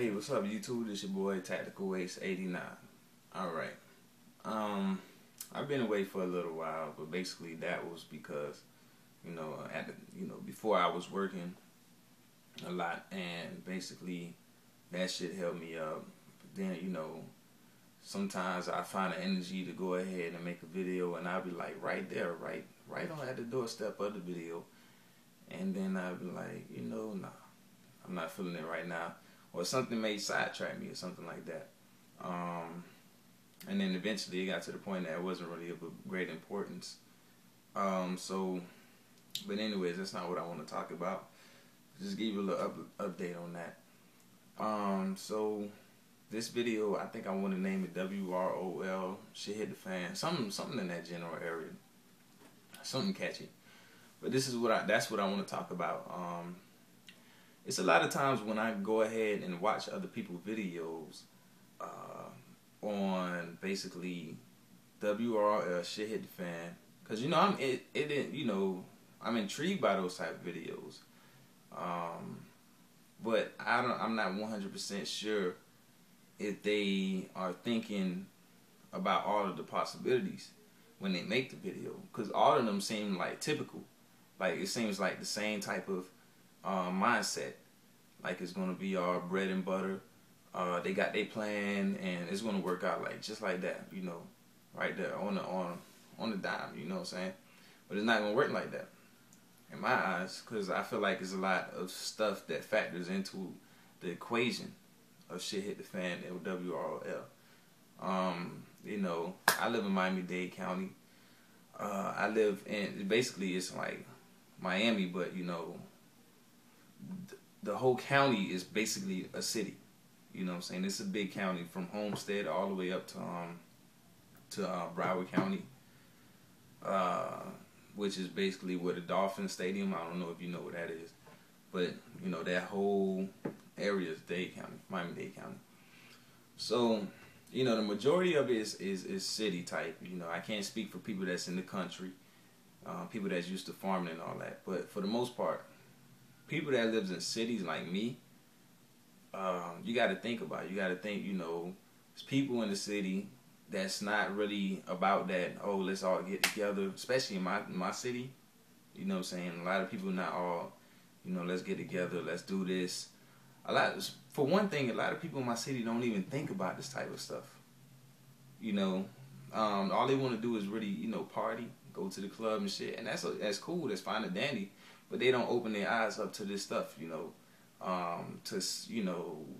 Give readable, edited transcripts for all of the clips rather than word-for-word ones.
Hey, what's up, YouTube? This your boy Tactical Ace 89. Alright. I've been away for a little while, but basically that was because, before I was working a lot, and basically that shit held me up. But then, sometimes I find the energy to go ahead and make a video, and I'll be like right there, right on at the doorstep of the video, and then I'll be like, nah, I'm not feeling it right now. Or something may sidetrack me or something like that. And then eventually it got to the point that it wasn't really of great importance. But anyways, that's not what I want to talk about. Just give you a little update on that. So this video, I think I want to name it WROL, Shit Hit the Fan. Something in that general area. Something catchy. But this is that's what I want to talk about. It's a lot of times when I go ahead and watch other people's videos on basically WRL, Shit Hit the Fan, because I'm intrigued by those type of videos, but I'm not 100% sure if they are thinking about all of the possibilities when they make the video, because all of them seem like typical, like it seems like the same type of mindset, like it's gonna be all bread and butter. They got their plan and it's gonna work out just like that, right there on the dime, you know what I'm saying? But it's not gonna work like that in my eyes, because I feel like there's a lot of stuff that factors into the equation of Shit Hit the Fan and WRL. I live in Miami-Dade County. I live in, basically it's like Miami, but the whole county is basically a city. You know what I'm saying? It's a big county from Homestead all the way up to Broward County, which is basically where the Dolphin Stadium. I don't know if you know what that is, but that whole area is Dade County, Miami-Dade County. So the majority of it is city type. I can't speak for people that's in the country, people that's used to farming and all that, but for the most part, people that lives in cities like me, you got to think about it. You got to think, there's people in the city that's not really about that, oh, let's all get together, especially in my city. You know what I'm saying? A lot of people not all, let's get together, let's do this. For one thing, a lot of people in my city don't even think about this type of stuff. All they want to do is really, party, go to the club and shit, and that's cool, that's fine and dandy. But they don't open their eyes up to this stuff, to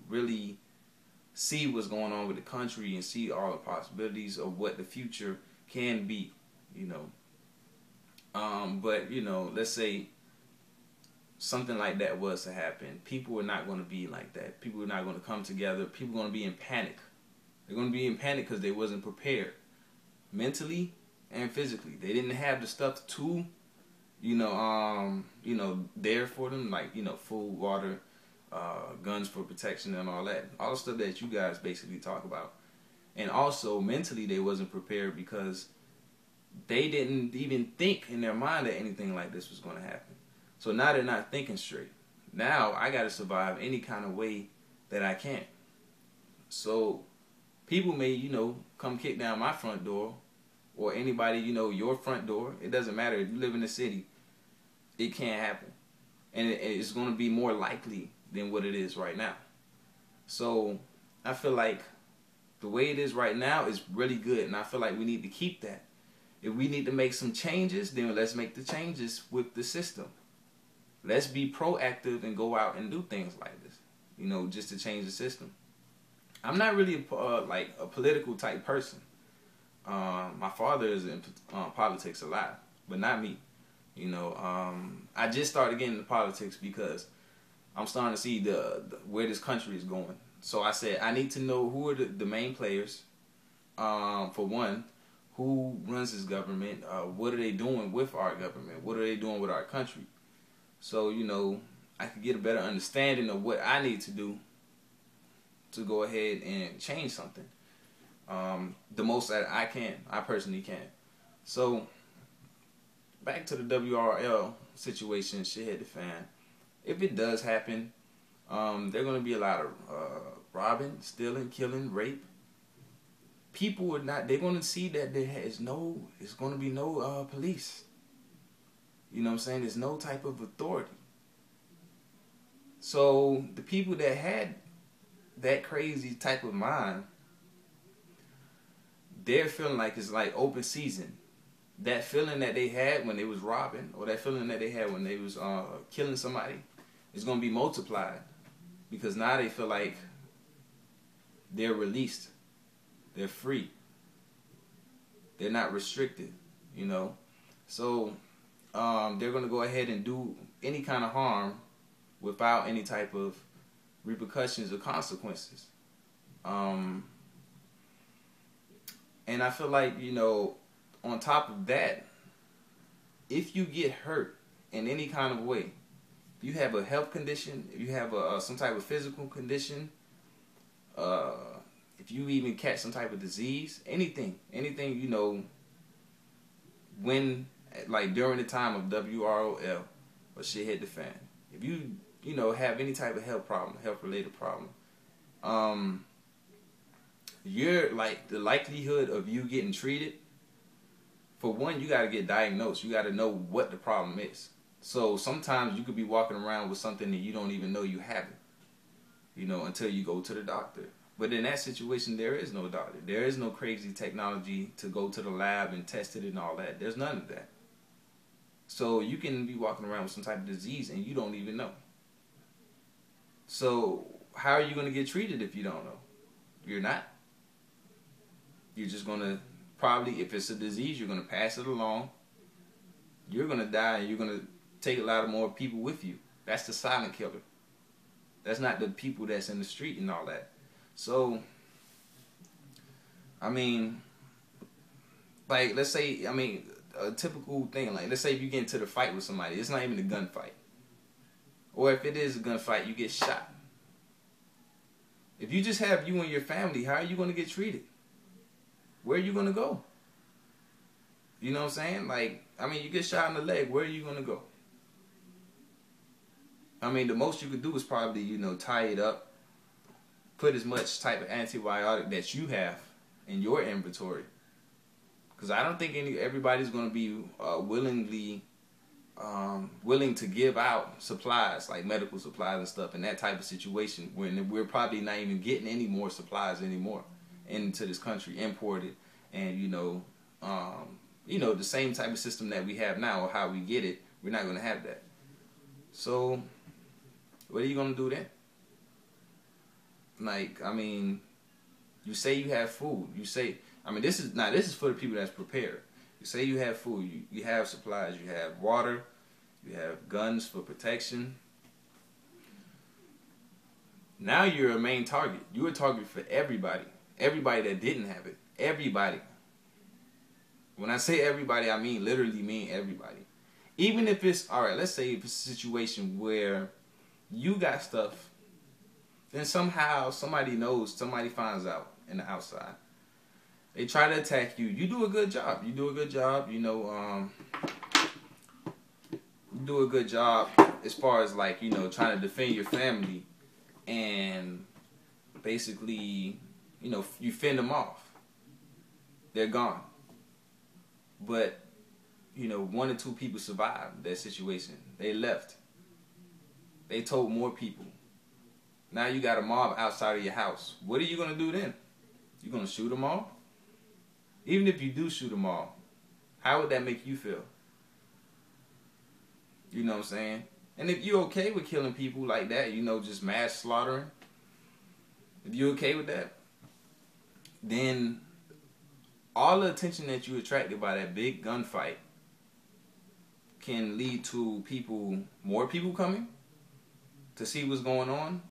really see what's going on with the country and see all the possibilities of what the future can be, But let's say something like that was to happen, people are not going to be like that. People are not going to come together. People are going to be in panic. They're going to be in panic because they wasn't prepared, mentally and physically. They didn't have the stuff to there for them, like, food, water, guns for protection and all that. All the stuff that you guys basically talk about. And also, mentally, they wasn't prepared because they didn't even think in their mind that anything like this was going to happen. So now they're not thinking straight. Now I got to survive any kind of way that I can. So people may, come kick down my front door, or anybody, your front door. It doesn't matter if you live in the city. It can't happen, and it's going to be more likely than what it is right now. So I feel like the way it is right now is really good, and I feel like we need to keep that. If we need to make some changes, then let's make the changes with the system. Let's be proactive and go out and do things like this, just to change the system. I'm not really like a political type person. My father is in politics a lot, but not me. I just started getting into politics because I'm starting to see where this country is going. So I said I need to know who are the main players. For one, who runs this government? What are they doing with our government? What are they doing with our country? So I could get a better understanding of what I need to do to go ahead and change something. The most that I personally can. So back to the WRL situation, Shit Hit the Fan. If it does happen, There are going to be a lot of robbing, stealing, killing, rape. People are not. They're going to see that it's going to be no police. You know what I'm saying? There's no type of authority. So the people that had that crazy type of mind, they're feeling like it's like open season. That feeling that they had when they was robbing, or that feeling that they had when they was killing somebody, is going to be multiplied, because now they feel like they're released, they're free, they're not restricted, you know. So they're going to go ahead and do any kind of harm without any type of repercussions or consequences. And I feel like, you know, on top of that, if you get hurt in any kind of way, if you have a health condition, if you have some type of physical condition, if you even catch some type of disease, anything, you know, when, like during the time of WROL, or shit hit the fan, if you know, have any type of health related problem, you're like, the likelihood of you getting treated, for one, you got to get diagnosed. You got to know what the problem is. So sometimes you could be walking around with something that you don't even know you have it, you know, until you go to the doctor. But in that situation, there is no doctor. There is no crazy technology to go to the lab and test it and all that. There's none of that. So you can be walking around with some type of disease and you don't even know. So how are you going to get treated if you don't know? You're not. You're just going to probably, if it's a disease, you're going to pass it along. You're going to die, and you're going to take a lot of more people with you. That's the silent killer. That's not the people that's in the street and all that. So, I mean, like, let's say, I mean, a typical thing, like, let's say if you get into the fight with somebody, it's not even a gunfight. Or if it is a gunfight, you get shot. If you just have you and your family, how are you going to get treated? Where are you going to go? You know what I'm saying? Like, I mean, you get shot in the leg, where are you going to go? I mean, the most you could do is probably, you know, tie it up, put as much type of antibiotic that you have in your inventory. Because I don't think everybody's going to be willing to give out supplies, like medical supplies and stuff, in that type of situation, when we're probably not even getting any more supplies anymore into this country, imported. And you know, the same type of system that we have now, or how we get it, we're not going to have that. So what are you going to do then? Like, I mean, you say you have food. You say, I mean, this is for the people that's prepared. You say you have food, you have supplies, you have water, you have guns for protection. Now you're a main target. You're a target for everybody. Everybody that didn't have it. Everybody. When I say everybody, I mean literally mean everybody. Even if it's, alright, let's say if it's a situation where you got stuff, then somehow somebody knows, somebody finds out in the outside. They try to attack you. You do a good job. You do a good job, you know, you do a good job as far as, like, you know, trying to defend your family, and basically, you know, you fend them off. They're gone. But, you know, 1 or 2 people survived that situation. They left. They told more people. Now you got a mob outside of your house. What are you going to do then? You going to shoot them all? Even if you do shoot them all, how would that make you feel? You know what I'm saying? And if you're okay with killing people like that, you know, just mass slaughtering, if you're okay with that, then all the attention that you attracted by that big gunfight can lead to more people coming to see what's going on,